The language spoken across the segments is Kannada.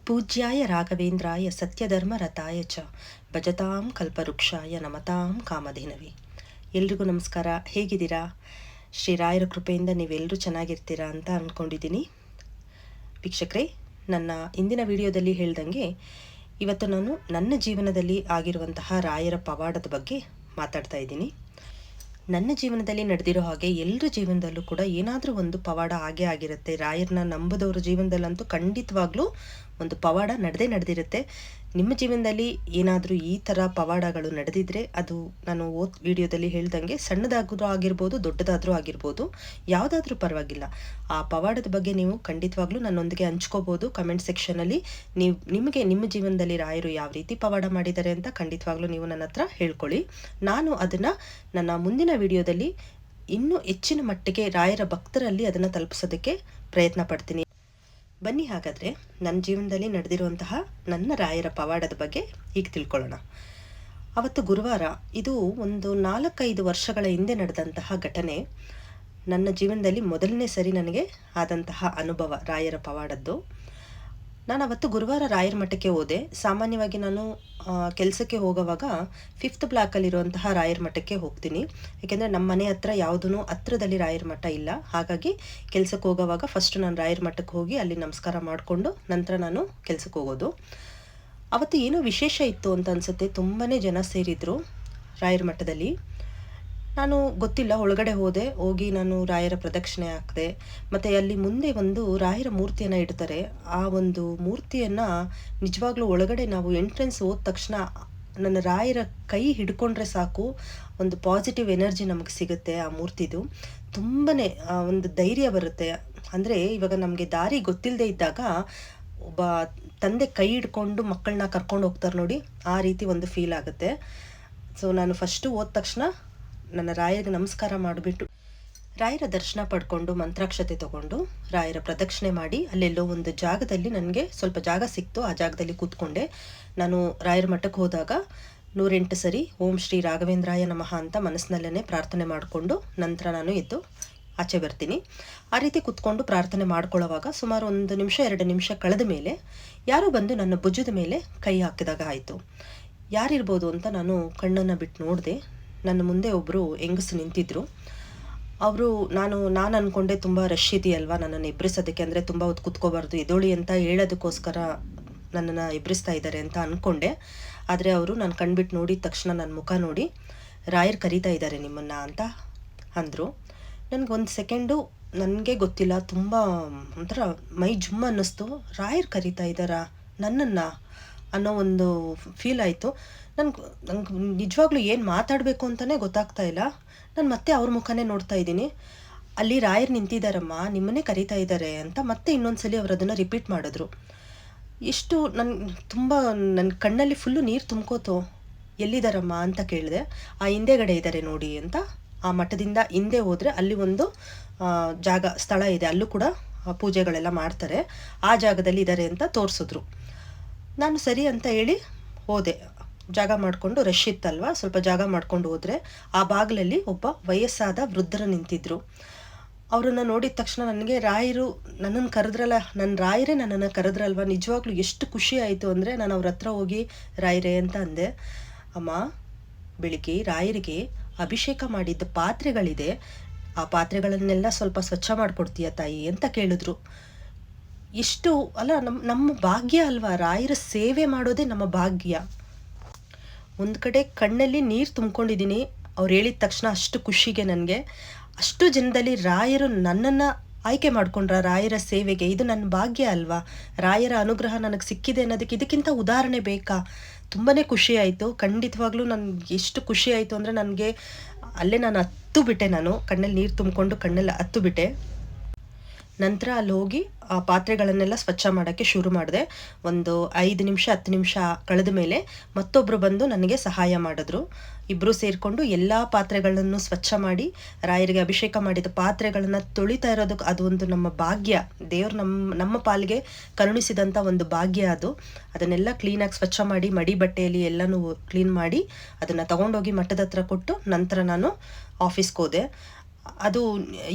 ಪೂಜ್ಯಾಯ ರಾಘವೇಂದ್ರಾಯ ಸತ್ಯಧರ್ಮರತಾಯ ಚ ಭಜತಾಂ ಕಲ್ಪವೃಕ್ಷಾಯ ನಮತಾಂ ಕಾಮಧೇನವೇ. ಎಲ್ರಿಗೂ ನಮಸ್ಕಾರ. ಹೇಗಿದ್ದೀರಾ? ಶ್ರೀರಾಯರ ಕೃಪೆಯಿಂದ ನೀವೆಲ್ಲರೂ ಚೆನ್ನಾಗಿರ್ತೀರಾ ಅಂತ ಅಂದ್ಕೊಂಡಿದ್ದೀನಿ. ವೀಕ್ಷಕರೇ, ನನ್ನ ಇಂದಿನ ವಿಡಿಯೋದಲ್ಲಿ ಹೇಳ್ದಂಗೆ ಇವತ್ತು ನಾನು ನನ್ನ ಜೀವನದಲ್ಲಿ ಆಗಿರುವಂತಹ ರಾಯರ ಪವಾಡದ ಬಗ್ಗೆ ಮಾತಾಡ್ತಾ ಇದ್ದೀನಿ. ನನ್ನ ಜೀವನದಲ್ಲಿ ನಡೆದಿರೋ ಹಾಗೆ ಎಲ್ಲರ ಜೀವನದಲ್ಲೂ ಕೂಡ ಏನಾದರೂ ಒಂದು ಪವಾಡ ಆಗೇ ಆಗಿರುತ್ತೆ. ರಾಯರನ್ನ ನಂಬದವ್ರ ಜೀವನದಲ್ಲಂತೂ ಖಂಡಿತವಾಗ್ಲೂ ಒಂದು ಪವಾಡ ನಡೆದಿರುತ್ತೆ. ನಿಮ್ಮ ಜೀವನದಲ್ಲಿ ಏನಾದರೂ ಈ ಥರ ಪವಾಡಗಳು ನಡೆದಿದ್ರೆ ಅದು ನಾನು ವಿಡಿಯೋದಲ್ಲಿ ಹೇಳ್ದಂಗೆ ಸಣ್ಣದಾದ್ರೂ ಆಗಿರ್ಬೋದು, ದೊಡ್ಡದಾದರೂ ಆಗಿರ್ಬೋದು, ಯಾವುದಾದ್ರೂ ಪರವಾಗಿಲ್ಲ. ಆ ಪವಾಡದ ಬಗ್ಗೆ ನೀವು ಖಂಡಿತವಾಗ್ಲೂ ನನ್ನೊಂದಿಗೆ ಹಂಚ್ಕೋಬೋದು ಕಮೆಂಟ್ ಸೆಕ್ಷನಲ್ಲಿ. ನಿಮಗೆ ನಿಮ್ಮ ಜೀವನದಲ್ಲಿ ರಾಯರು ಯಾವ ರೀತಿ ಪವಾಡ ಮಾಡಿದ್ದಾರೆ ಅಂತ ಖಂಡಿತವಾಗ್ಲೂ ನೀವು ನನ್ನ ಹತ್ರ ಹೇಳ್ಕೊಳ್ಳಿ. ನಾನು ಅದನ್ನು ನನ್ನ ಮುಂದಿನ ವಿಡಿಯೋದಲ್ಲಿ ಇನ್ನೂ ಹೆಚ್ಚಿನ ಮಟ್ಟಿಗೆ ರಾಯರ ಭಕ್ತರಲ್ಲಿ ಅದನ್ನು ತಲುಪಿಸೋದಕ್ಕೆ ಪ್ರಯತ್ನ ಪಡ್ತೀನಿ. ಬನ್ನಿ ಹಾಗಾದರೆ ನನ್ನ ಜೀವನದಲ್ಲಿ ನಡೆದಿರುವಂತಹ ನನ್ನ ರಾಯರ ಪವಾಡದ ಬಗ್ಗೆ ಈಗ ತಿಳ್ಕೊಳ್ಳೋಣ. ಅವತ್ತು ಗುರುವಾರ, ಇದು ಒಂದು 4-5 ವರ್ಷಗಳ ಹಿಂದೆ ನಡೆದಂತಹ ಘಟನೆ. ನನ್ನ ಜೀವನದಲ್ಲಿ ಮೊದಲನೇ ಸರಿ ನನಗೆ ಆದಂತಹ ಅನುಭವ ರಾಯರ ಪವಾಡದ್ದು. ನಾನು ಅವತ್ತು ಗುರುವಾರ ರಾಯರ ಮಠಕ್ಕೆ ಹೋದೆ. ಸಾಮಾನ್ಯವಾಗಿ ನಾನು ಕೆಲಸಕ್ಕೆ ಹೋಗೋವಾಗ 5th ಬ್ಲಾಕಲ್ಲಿರುವಂತಹ ರಾಯರ ಮಠಕ್ಕೆ ಹೋಗ್ತೀನಿ. ಏಕೆಂದರೆ ನಮ್ಮ ಮನೆ ಹತ್ರ ಯಾವುದೂ ಹತ್ರದಲ್ಲಿ ರಾಯರ ಮಠ ಇಲ್ಲ. ಹಾಗಾಗಿ ಕೆಲಸಕ್ಕೆ ಹೋಗೋವಾಗ ಫಸ್ಟ್ ನಾನು ರಾಯರ ಮಠಕ್ಕೆ ಹೋಗಿ ಅಲ್ಲಿ ನಮಸ್ಕಾರ ಮಾಡಿಕೊಂಡು ನಂತರ ನಾನು ಕೆಲಸಕ್ಕೆ ಹೋಗೋದು. ಅವತ್ತು ಏನೋ ವಿಶೇಷ ಇತ್ತು ಅಂತ ಅನಿಸುತ್ತೆ. ತುಂಬಾ ಜನ ಸೇರಿದ್ರು ರಾಯರ ಮಠದಲ್ಲಿ. ನಾನು ಗೊತ್ತಿಲ್ಲ, ಒಳಗಡೆ ಹೋಗಿ ನಾನು ರಾಯರ ಪ್ರದಕ್ಷಿಣೆ ಹಾಕಿದೆ. ಮತ್ತು ಅಲ್ಲಿ ಮುಂದೆ ಒಂದು ರಾಯರ ಮೂರ್ತಿಯನ್ನು ಇಡ್ತಾರೆ. ಆ ಒಂದು ಮೂರ್ತಿಯನ್ನು ನಿಜವಾಗ್ಲೂ ಒಳಗಡೆ ನಾವು ಎಂಟ್ರೆನ್ಸ್ ಹೋದ ತಕ್ಷಣ ನನ್ನ ರಾಯರ ಕೈ ಹಿಡ್ಕೊಂಡ್ರೆ ಸಾಕು, ಒಂದು ಪಾಸಿಟಿವ್ ಎನರ್ಜಿ ನಮಗೆ ಸಿಗುತ್ತೆ. ಆ ಮೂರ್ತಿದು ತುಂಬಾ ಒಂದು ಧೈರ್ಯ ಬರುತ್ತೆ. ಅಂದರೆ ಇವಾಗ ನಮಗೆ ದಾರಿ ಗೊತ್ತಿಲ್ಲದೆ ಇದ್ದಾಗ ಒಬ್ಬ ತಂದೆ ಕೈ ಹಿಡ್ಕೊಂಡು ಮಕ್ಕಳನ್ನ ಕರ್ಕೊಂಡು ಹೋಗ್ತಾರೆ ನೋಡಿ, ಆ ರೀತಿ ಒಂದು ಫೀಲ್ ಆಗುತ್ತೆ. ಸೊ ನಾನು ಫಸ್ಟು ಹೋದ ತಕ್ಷಣ ನನ್ನ ರಾಯರಿಗೆ ನಮಸ್ಕಾರ ಮಾಡಿಬಿಟ್ಟು ರಾಯರ ದರ್ಶನ ಪಡ್ಕೊಂಡು ಮಂತ್ರಾಕ್ಷತೆ ತಗೊಂಡು ರಾಯರ ಪ್ರದಕ್ಷಿಣೆ ಮಾಡಿ ಅಲ್ಲೆಲ್ಲೋ ಒಂದು ಜಾಗದಲ್ಲಿ ನನಗೆ ಸ್ವಲ್ಪ ಜಾಗ ಸಿಕ್ತು. ಆ ಜಾಗದಲ್ಲಿ ಕೂತ್ಕೊಂಡೆ. ನಾನು ರಾಯರ ಮಠಕ್ಕೆ ಹೋದಾಗ 108 ಸರಿ ಓಂ ಶ್ರೀ ರಾಘವೇಂದ್ರಾಯ ನಮಃ ಅಂತ ಮನಸ್ಸಿನಲ್ಲೇ ಪ್ರಾರ್ಥನೆ ಮಾಡಿಕೊಂಡು ನಂತರ ನಾನು ಎದ್ದು ಆಚೆ ಬರ್ತೀನಿ. ಆ ರೀತಿ ಕೂತ್ಕೊಂಡು ಪ್ರಾರ್ಥನೆ ಮಾಡ್ಕೊಳ್ಳೋವಾಗ ಸುಮಾರು 1 ನಿಮಿಷ 2 ನಿಮಿಷ ಕಳೆದ ಮೇಲೆ ಯಾರೋ ಬಂದು ನನ್ನ ಭುಜದ ಮೇಲೆ ಕೈ ಹಾಕಿದಾಗ ಆಯಿತು. ಯಾರಿರ್ಬೋದು ಅಂತ ನಾನು ಕಣ್ಣನ್ನು ಬಿಟ್ಟು ನೋಡಿದೆ. ನನ್ನ ಮುಂದೆ ಒಬ್ಬರು ಹೆಂಗಸು ನಿಂತಿದ್ರು. ಅವರು ನಾನು ಅಂದ್ಕೊಂಡೆ ತುಂಬ ರಶ್ ಇದೆಯಲ್ವಾ ನನ್ನನ್ನು ಎಬ್ರಿಸೋದಕ್ಕೆ, ಅಂದರೆ ತುಂಬ ಹೊತ್ತು ಕೂತ್ಕೋಬಾರ್ದು, ಎದೋಳಿ ಅಂತ ಹೇಳೋದಕ್ಕೋಸ್ಕರ ನನ್ನನ್ನು ಎಬ್ರಿಸ್ತಾ ಇದ್ದಾರೆ ಅಂತ ಅಂದ್ಕೊಂಡೆ. ಆದರೆ ಅವರು ನಾನು ಕಣ್ಬಿಟ್ಟು ನೋಡಿದ ತಕ್ಷಣ ನನ್ನ ಮುಖ ನೋಡಿ ರಾಯರು ಕರೀತಾ ಇದ್ದಾರೆ ನಿಮ್ಮನ್ನು ಅಂತ ಅಂದರು. ನನಗೊಂದು ಸೆಕೆಂಡು ನನಗೆ ಗೊತ್ತಿಲ್ಲ, ತುಂಬ ಒಂಥರ ಮೈ ಜುಮ್ಮ ಅನ್ನಿಸ್ತು. ರಾಯರು ಕರೀತಾ ಇದ್ದಾರಾ ನನ್ನನ್ನು ಅನ್ನೋ ಒಂದು ಫೀಲ್ ಆಯಿತು. ನಂಗೆ ನಿಜವಾಗ್ಲೂ ಏನು ಮಾತಾಡಬೇಕು ಅಂತಲೇ ಗೊತ್ತಾಗ್ತಾ ಇಲ್ಲ. ನಾನು ಮತ್ತೆ ಅವ್ರ ಮುಖನೇ ನೋಡ್ತಾ ಇದ್ದೀನಿ. ಅಲ್ಲಿ ರಾಯರು ನಿಂತಿದ್ದಾರಮ್ಮ, ನಿಮ್ಮನ್ನೇ ಕರೀತಾ ಇದ್ದಾರೆ ಅಂತ ಮತ್ತೆ ಇನ್ನೊಂದ್ಸಲಿ ಅವರು ಅದನ್ನು ರಿಪೀಟ್ ಮಾಡಿದ್ರು. ಎಷ್ಟು ನನ್ನ ಕಣ್ಣಲ್ಲಿ ಫುಲ್ಲು ನೀರು ತುಂಬ್ಕೋತು. ಎಲ್ಲಿದ್ದಾರಮ್ಮ ಅಂತ ಕೇಳಿದೆ. ಆ ಹಿಂದೆಗಡೆ ಇದ್ದಾರೆ ನೋಡಿ ಅಂತ. ಆ ಮಠದಿಂದ ಹಿಂದೆ ಹೋದರೆ ಅಲ್ಲಿ ಒಂದು ಸ್ಥಳ ಇದೆ, ಅಲ್ಲೂ ಕೂಡ ಪೂಜೆಗಳೆಲ್ಲ ಮಾಡ್ತಾರೆ. ಆ ಜಾಗದಲ್ಲಿ ಇದ್ದಾರೆ ಅಂತ ತೋರಿಸಿದ್ರು. ನಾನು ಸರಿ ಅಂತ ಹೇಳಿ ಹೋದೆ. ಜಾಗ ಮಾಡಿಕೊಂಡು, ರಶ್ ಇತ್ತಲ್ವ, ಸ್ವಲ್ಪ ಜಾಗ ಮಾಡ್ಕೊಂಡು ಹೋದರೆ ಆ ಬಾಗಿಲಲ್ಲಿ ಒಬ್ಬ ವಯಸ್ಸಾದ ವೃದ್ಧರು ನಿಂತಿದ್ರು. ಅವರನ್ನು ನೋಡಿದ ತಕ್ಷಣ ನನಗೆ ರಾಯರು ನನ್ನನ್ನು ಕರೆದ್ರಲ್ಲ, ನನ್ನ ರಾಯರೇ ನನ್ನನ್ನು ಕರೆದ್ರಲ್ವ, ನಿಜವಾಗ್ಲೂ ಎಷ್ಟು ಖುಷಿ ಆಯಿತು ಅಂದರೆ ನಾನು ಅವ್ರ ಹತ್ರ ಹೋಗಿ ರಾಯರೇ ಅಂತ ಅಂದೆ. ಅಮ್ಮ, ಬೆಳಿಗ್ಗೆ ರಾಯರಿಗೆ ಅಭಿಷೇಕ ಮಾಡಿದ್ದ ಪಾತ್ರೆಗಳಿದೆ, ಆ ಪಾತ್ರೆಗಳನ್ನೆಲ್ಲ ಸ್ವಲ್ಪ ಸ್ವಚ್ಛ ಮಾಡಿಕೊಡ್ತೀಯ ತಾಯಿ ಅಂತ ಕೇಳಿದ್ರು. ಎಷ್ಟು ಅಲ್ಲ, ನಮ್ಮ ಭಾಗ್ಯ ಅಲ್ವಾ, ರಾಯರ ಸೇವೆ ಮಾಡೋದೇ ನಮ್ಮ ಭಾಗ್ಯ. ಒಂದು ಕಡೆ ಕಣ್ಣಲ್ಲಿ ನೀರು ತುಂಬ್ಕೊಂಡಿದ್ದೀನಿ ಅವ್ರು ಹೇಳಿದ ತಕ್ಷಣ. ಅಷ್ಟು ಖುಷಿಗೆ ನನಗೆ, ಅಷ್ಟು ಜನದಲ್ಲಿ ರಾಯರು ನನ್ನನ್ನು ಆಯ್ಕೆ ಮಾಡ್ಕೊಂಡ್ರ ರಾಯರ ಸೇವೆಗೆ. ಇದು ನನ್ನ ಭಾಗ್ಯ ಅಲ್ವಾ, ರಾಯರ ಅನುಗ್ರಹ ನನಗೆ ಸಿಕ್ಕಿದೆ ಅನ್ನೋದಕ್ಕೆ ಇದಕ್ಕಿಂತ ಉದಾಹರಣೆ ಬೇಕಾ? ತುಂಬಾ ಖುಷಿ ಆಯಿತು. ಖಂಡಿತವಾಗ್ಲೂ ನನಗೆ ಎಷ್ಟು ಖುಷಿ ಆಯಿತು ಅಂದರೆ ನನಗೆ ಅಲ್ಲೇ ನಾನು ಹತ್ತು ಬಿಟ್ಟೆ. ನಾನು ಕಣ್ಣಲ್ಲಿ ನೀರು ತುಂಬಿಕೊಂಡು ಕಣ್ಣಲ್ಲಿ ಹತ್ತು ಬಿಟ್ಟೆ. ನಂತರ ಅಲ್ಲಿ ಹೋಗಿ ಆ ಪಾತ್ರೆಗಳನ್ನೆಲ್ಲ ಸ್ವಚ್ಛ ಮಾಡೋಕ್ಕೆ ಶುರು ಮಾಡಿದೆ. ಒಂದು 5 ನಿಮಿಷ 10 ನಿಮಿಷ ಕಳೆದ ಮೇಲೆ ಮತ್ತೊಬ್ಬರು ಬಂದು ನನಗೆ ಸಹಾಯ ಮಾಡಿದ್ರು. ಇಬ್ಬರು ಸೇರಿಕೊಂಡು ಎಲ್ಲ ಪಾತ್ರೆಗಳನ್ನು ಸ್ವಚ್ಛ ಮಾಡಿ ರಾಯರಿಗೆ ಅಭಿಷೇಕ ಮಾಡಿದ ಪಾತ್ರೆಗಳನ್ನು ತೊಳಿತಾ ಇರೋದಕ್ಕೆ ಅದು ಒಂದು ನಮ್ಮ ಭಾಗ್ಯ. ದೇವರು ನಮ್ಮ ಪಾಲಿಗೆ ಕರುಣಿಸಿದಂಥ ಒಂದು ಭಾಗ್ಯ ಅದು. ಅದನ್ನೆಲ್ಲ ಕ್ಲೀನಾಗಿ ಸ್ವಚ್ಛ ಮಾಡಿ ಮಡಿ ಬಟ್ಟೆಯಲ್ಲಿ ಎಲ್ಲನೂ ಕ್ಲೀನ್ ಮಾಡಿ ಅದನ್ನು ತಗೊಂಡೋಗಿ ಮಠದ ಹತ್ರ ಕೊಟ್ಟು ನಂತರ ನಾನು ಆಫೀಸ್ಗೆ ಹೋದೆ. ಅದು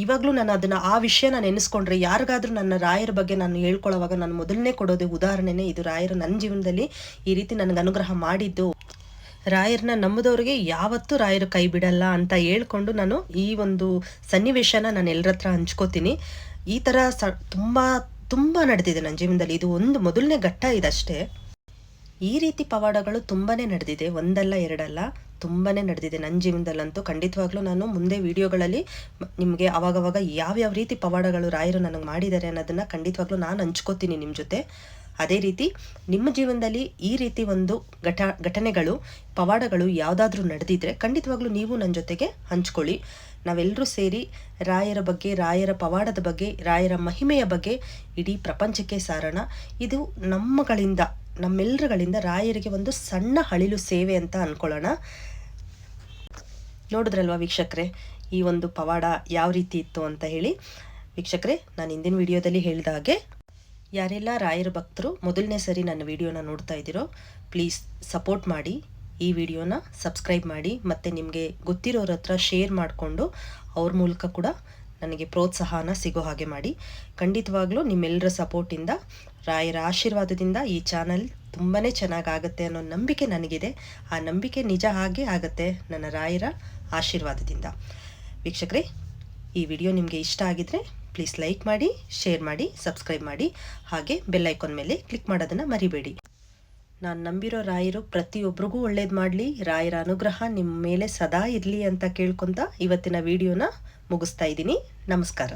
ಇವಾಗಲೂ ನಾನು ಅದನ್ನು ಆ ವಿಷಯನ ನೆನೆಸ್ಕೊಂಡ್ರೆ ಯಾರಿಗಾದ್ರೂ ನನ್ನ ರಾಯರ ಬಗ್ಗೆ ನಾನು ಹೇಳ್ಕೊಳ್ಳೋವಾಗ ನಾನು ಮೊದಲನೇ ಕೊಡೋದೇ ಉದಾಹರಣೆನೇ ಇದು. ರಾಯರು ನನ್ನ ಜೀವನದಲ್ಲಿ ಈ ರೀತಿ ನನಗೆ ಅನುಗ್ರಹ ಮಾಡಿದ್ದು, ರಾಯರನ್ನ ನಂಬಿದವ್ರಿಗೆ ಯಾವತ್ತೂ ರಾಯರು ಕೈ ಬಿಡಲ್ಲ ಅಂತ ಹೇಳ್ಕೊಂಡು ನಾನು ಈ ಒಂದು ಸನ್ನಿವೇಶನ ನಾನು ಎಲ್ಲರ ಹತ್ರ ಹಂಚ್ಕೋತೀನಿ. ಈ ಥರ ತುಂಬ ನಡೆದಿದೆ ನನ್ನ ಜೀವನದಲ್ಲಿ. ಇದು ಒಂದು ಮೊದಲನೇ ಘಟ್ಟ ಇದಷ್ಟೇ. ಈ ರೀತಿ ಪವಾಡಗಳು ತುಂಬಾ ನಡೆದಿದೆ, ಒಂದಲ್ಲ ಎರಡಲ್ಲ, ತುಂಬಾ ನಡೆದಿದೆ ನನ್ನ ಜೀವನದಲ್ಲಂತೂ. ಖಂಡಿತವಾಗ್ಲೂ ನಾನು ಮುಂದೆ ವಿಡಿಯೋಗಳಲ್ಲಿ ನಿಮಗೆ ಅವಾಗವಾಗ ಯಾವ್ಯಾವ ರೀತಿ ಪವಾಡಗಳು ರಾಯರು ನನಗೆ ಮಾಡಿದ್ದಾರೆ ಅನ್ನೋದನ್ನು ಖಂಡಿತವಾಗ್ಲೂ ನಾನು ಹಂಚ್ಕೋತೀನಿ ನಿಮ್ಮ ಜೊತೆ. ಅದೇ ರೀತಿ ನಿಮ್ಮ ಜೀವನದಲ್ಲಿ ಈ ರೀತಿ ಒಂದು ಘಟನೆಗಳು ಪವಾಡಗಳು ಯಾವುದಾದ್ರೂ ನಡೆದಿದ್ರೆ ಖಂಡಿತವಾಗ್ಲೂ ನೀವು ನನ್ನ ಜೊತೆಗೆ ಹಂಚ್ಕೊಳ್ಳಿ. ನಾವೆಲ್ಲರೂ ಸೇರಿ ರಾಯರ ಬಗ್ಗೆ, ರಾಯರ ಪವಾಡದ ಬಗ್ಗೆ, ರಾಯರ ಮಹಿಮೆಯ ಬಗ್ಗೆ ಇಡೀ ಪ್ರಪಂಚಕ್ಕೆ ಸಾರೋಣ. ಇದು ನಮ್ಮೆಲ್ಲರುಗಳಿಂದ ರಾಯರಿಗೆ ಒಂದು ಸಣ್ಣ ಅಳಿಲು ಸೇವೆ ಅಂತ ಅಂದ್ಕೊಳ್ಳೋಣ. ನೋಡಿದ್ರಲ್ವಾ ವೀಕ್ಷಕರೇ ಈ ಒಂದು ಪವಾಡ ಯಾವ ರೀತಿ ಇತ್ತು ಅಂತ ಹೇಳಿ. ವೀಕ್ಷಕರೇ, ನಾನು ಹಿಂದಿನ ವಿಡಿಯೋದಲ್ಲಿ ಹೇಳಿದ ಹಾಗೆ ಯಾರೆಲ್ಲ ರಾಯರ ಭಕ್ತರು ಮೊದಲನೇ ಸರಿ ನನ್ನ ವಿಡಿಯೋನ ನೋಡ್ತಾ ಇದ್ದೀರೋ ಪ್ಲೀಸ್ ಸಪೋರ್ಟ್ ಮಾಡಿ, ಈ ವಿಡಿಯೋನ ಸಬ್ಸ್ಕ್ರೈಬ್ ಮಾಡಿ, ಮತ್ತು ನಿಮಗೆ ಗೊತ್ತಿರೋರ ಹತ್ರ ಶೇರ್ ಮಾಡಿಕೊಂಡು ಅವ್ರ ಮೂಲಕ ಕೂಡ ನನಗೆ ಪ್ರೋತ್ಸಾಹನ ಸಿಗೋ ಹಾಗೆ ಮಾಡಿ. ಖಂಡಿತವಾಗ್ಲೂ ನಿಮ್ಮೆಲ್ಲರ ಸಪೋರ್ಟಿಂದ, ರಾಯರ ಆಶೀರ್ವಾದದಿಂದ ಈ ಚಾನಲ್ ತುಂಬಾ ಚೆನ್ನಾಗಾಗುತ್ತೆ ಅನ್ನೋ ನಂಬಿಕೆ ನನಗಿದೆ. ಆ ನಂಬಿಕೆ ನಿಜ ಹಾಗೆ ಆಗುತ್ತೆ ನನ್ನ ರಾಯರ ಆಶೀರ್ವಾದದಿಂದ. ವೀಕ್ಷಕರೇ, ಈ ವಿಡಿಯೋ ನಿಮಗೆ ಇಷ್ಟ ಆಗಿದ್ರೆ ಪ್ಲೀಸ್ ಲೈಕ್ ಮಾಡಿ, ಶೇರ್ ಮಾಡಿ, ಸಬ್ಸ್ಕ್ರೈಬ್ ಮಾಡಿ, ಹಾಗೆ ಬೆಲ್ ಐಕಾನ್ ಮೇಲೆ ಕ್ಲಿಕ್ ಮಾಡೋದನ್ನು ಮರಿಬೇಡಿ. ನಾನು ನಂಬಿರೋ ರಾಯರು ಪ್ರತಿಯೊಬ್ಬರಿಗೂ ಒಳ್ಳೇದು ಮಾಡಲಿ, ರಾಯರ ಅನುಗ್ರಹ ನಿಮ್ಮ ಮೇಲೆ ಸದಾ ಇರಲಿ ಅಂತ ಕೇಳ್ಕೊತ ಇವತ್ತಿನ ವಿಡಿಯೋನ ಮುಗಿಸ್ತಾ ಇದ್ದೀನಿ. ನಮಸ್ಕಾರ.